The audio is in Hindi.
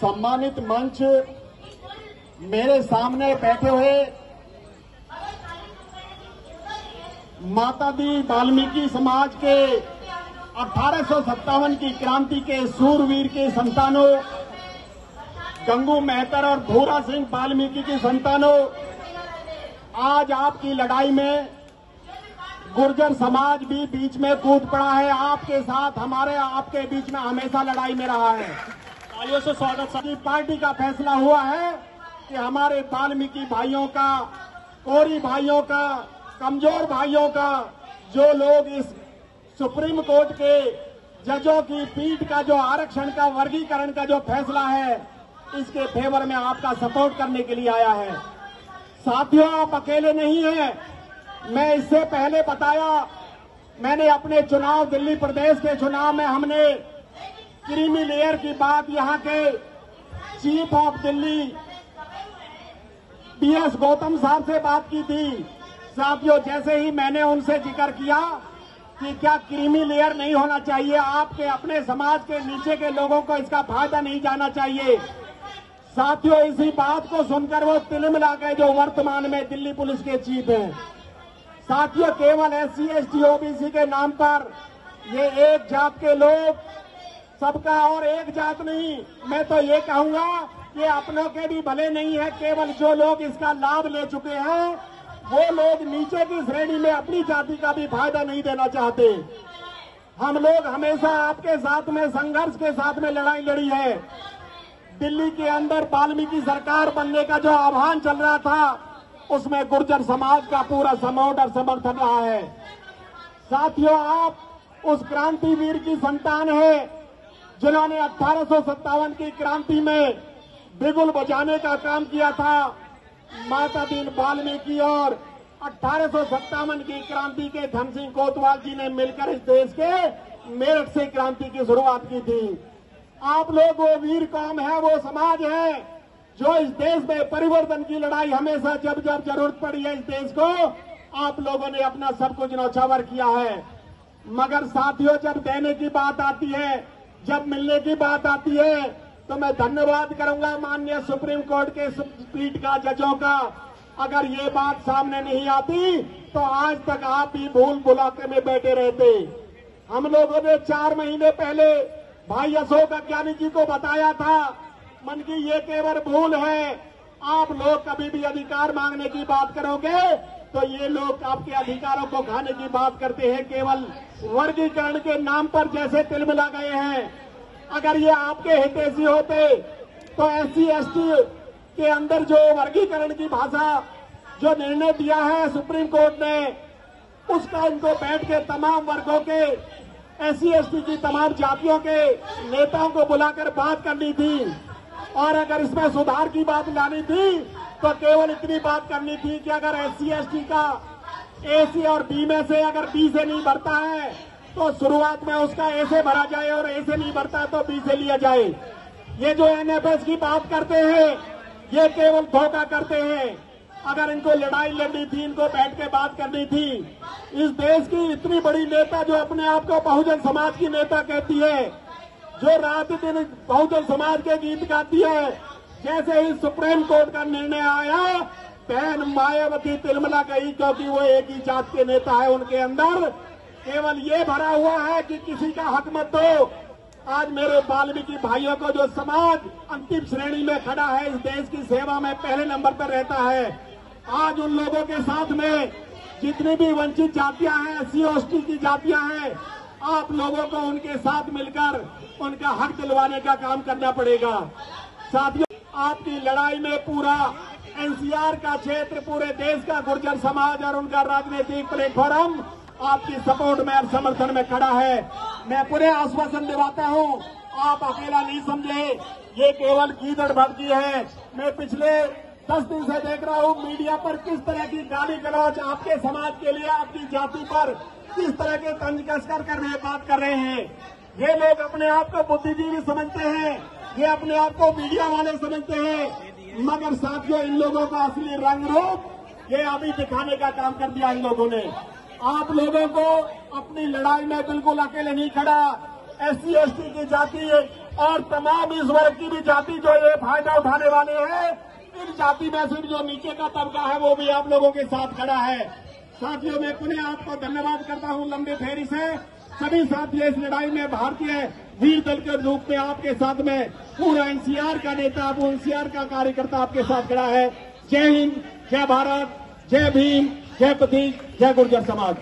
सम्मानित मंच, मेरे सामने बैठे हुए माता दी वाल्मीकि समाज के 1857 की क्रांति के सूरवीर के संतानों, गंगू मेहतर और भूरा सिंह वाल्मीकि की संतानों, आज आपकी लड़ाई में गुर्जर समाज भी बीच में कूद पड़ा है। आपके साथ आपके बीच में हमेशा लड़ाई में रहा है। तालियों से स्वागत। सभी पार्टी का फैसला हुआ है कि हमारे वाल्मीकि भाइयों का, कोरी भाइयों का, कमजोर भाइयों का, जो लोग इस सुप्रीम कोर्ट के जजों की पीठ का जो आरक्षण का वर्गीकरण का जो फैसला है, इसके फेवर में आपका सपोर्ट करने के लिए आया है। साथियों, आप अकेले नहीं हैं। मैं इससे पहले बताया, मैंने अपने चुनाव, दिल्ली प्रदेश के चुनाव में हमने क्रीमी लेयर की बात यहाँ के chief of Delhi BS Gautam Sahab से बात की थी। साथियों, जैसे ही मैंने उनसे जिक्र किया कि क्या क्रीमी लेयर नहीं होना चाहिए, आपके अपने समाज के नीचे के लोगों को इसका फायदा नहीं जाना चाहिए। साथियों, इसी बात को सुनकर वो तिलमिला गए जो वर्तमान में दिल्ली पुलिस के चीफ हैं। साथियों, केवल SC ST OBC के नाम पर ये एक जात के लोग, सबका और एक जात नहीं, मैं तो ये कहूंगा कि अपनों के भी भले नहीं है। केवल जो लोग इसका लाभ ले चुके हैं वो लोग नीचे की श्रेणी में अपनी जाति का भी फायदा नहीं देना चाहते। हम लोग हमेशा आपके साथ में, संघर्ष के साथ में लड़ाई लड़ी है। दिल्ली के अंदर वाल्मीकि सरकार बनने का जो आह्वान चल रहा था, उसमें गुर्जर समाज का पूरा सपोर्ट और समर्थन रहा है। साथियों, आप उस क्रांतिवीर की संतान है जिन्होंने 1857 की क्रांति में बिगुल बजाने का काम किया था। माता दीन वाल्मीकि और 1857 की क्रांति के धन सिंह कोतवाल जी ने मिलकर इस देश के मेरठ से क्रांति की शुरुआत की थी। आप लोग वो वीर कौम है, वो समाज है जो इस देश में परिवर्तन की लड़ाई हमेशा जब जब जरूरत पड़ी है इस देश को, आप लोगों ने अपना सब कुछ न्यौछावर किया है। मगर साथियों, जब देने की बात आती है, जब मिलने की बात आती है, तो मैं धन्यवाद करूंगा माननीय सुप्रीम कोर्ट के पीठ का, जजों का। अगर ये बात सामने नहीं आती तो आज तक आप भी भूल भुलाके में बैठे रहते। हम लोगों ने 4 महीने पहले भाई अशोक अज्ञानी जी को बताया था, मन की ये केवल भूल है। आप लोग कभी भी अधिकार मांगने की बात करोगे तो ये लोग आपके अधिकारों को खाने की बात करते हैं। केवल वर्गीकरण के नाम पर जैसे तिलमिला गए हैं। अगर ये आपके हितैषी होते तो SC ST के अंदर जो वर्गीकरण की भाषा, जो निर्णय दिया है सुप्रीम कोर्ट ने, उसका इनको बैठ के तमाम वर्गों के, SC ST की तमाम जातियों के नेताओं को बुलाकर बात करनी थी। और अगर इसमें सुधार की बात लानी थी तो केवल इतनी बात करनी थी कि अगर SC ST का A से और B में से अगर B से नहीं भरता है तो शुरुआत में उसका A से भरा जाए, और A से नहीं भरता है तो B से लिया जाए। ये जो NFS की बात करते हैं, ये केवल धोखा करते हैं। अगर इनको लड़ाई लड़नी थी, इनको बैठ के बात करनी थी। इस देश की इतनी बड़ी नेता जो अपने आप को बहुजन समाज की नेता कहती है, जो रात दिन बहुजन समाज के गीत गाती है, जैसे ही सुप्रीम कोर्ट का निर्णय आया, बहन मायावती तिलमिला गई, क्योंकि वो एक ही जात के नेता है। उनके अंदर केवल ये भरा हुआ है कि किसी का हक मत दो। आज मेरे वाल्मीकि भाइयों को, जो समाज अंतिम श्रेणी में खड़ा है, इस देश की सेवा में पहले नंबर पर रहता है, आज उन लोगों के साथ में जितनी भी वंचित जातियां हैं, SC ST की जातियां हैं, आप लोगों को उनके साथ मिलकर उनका हक दिलवाने का काम करना पड़ेगा। साथियों, आपकी लड़ाई में पूरा NCR का क्षेत्र, पूरे देश का गुर्जर समाज और उनका राजनीतिक प्लेटफॉर्म आपकी सपोर्ट में और समर्थन में खड़ा है। मैं पूरे आश्वासन दिलाता हूं, आप अकेला नहीं समझे, ये केवल गीदड़ भड़की है। मैं पिछले 10 दिन से देख रहा हूं मीडिया पर किस तरह की गाली गलौज आपके समाज के लिए, आपकी जाति पर किस तरह के तंज कसकर कर रहे बात कर रहे हैं। ये लोग अपने आप को बुद्धिजीवी समझते हैं, ये अपने आप को मीडिया वाले समझते हैं, मगर साथियों, इन लोगों का असली रंग रूप ये अभी दिखाने का काम कर दिया इन लोगों ने। आप लोगों को अपनी लड़ाई में बिल्कुल अकेले नहीं खड़ा। SC ST की जाति और तमाम इस वर्ग की भी जाति जो ये फायदा उठाने वाले हैं, इन जाति में सिर्फ जो नीचे का तबका है वो भी आप लोगों के साथ खड़ा है। साथियों, मैं पुनः आपको धन्यवाद करता हूं लंबी फेरी से। सभी साथी इस लड़ाई में भारतीय वीर दल के रूप में आपके साथ में पूरा एनसीआर का नेता, एनसीआर का कार्यकर्ता आपके साथ खड़ा है। जय हिंद, जय भारत, जय भीम, जय प्रतीक, जय गुर्जर समाज।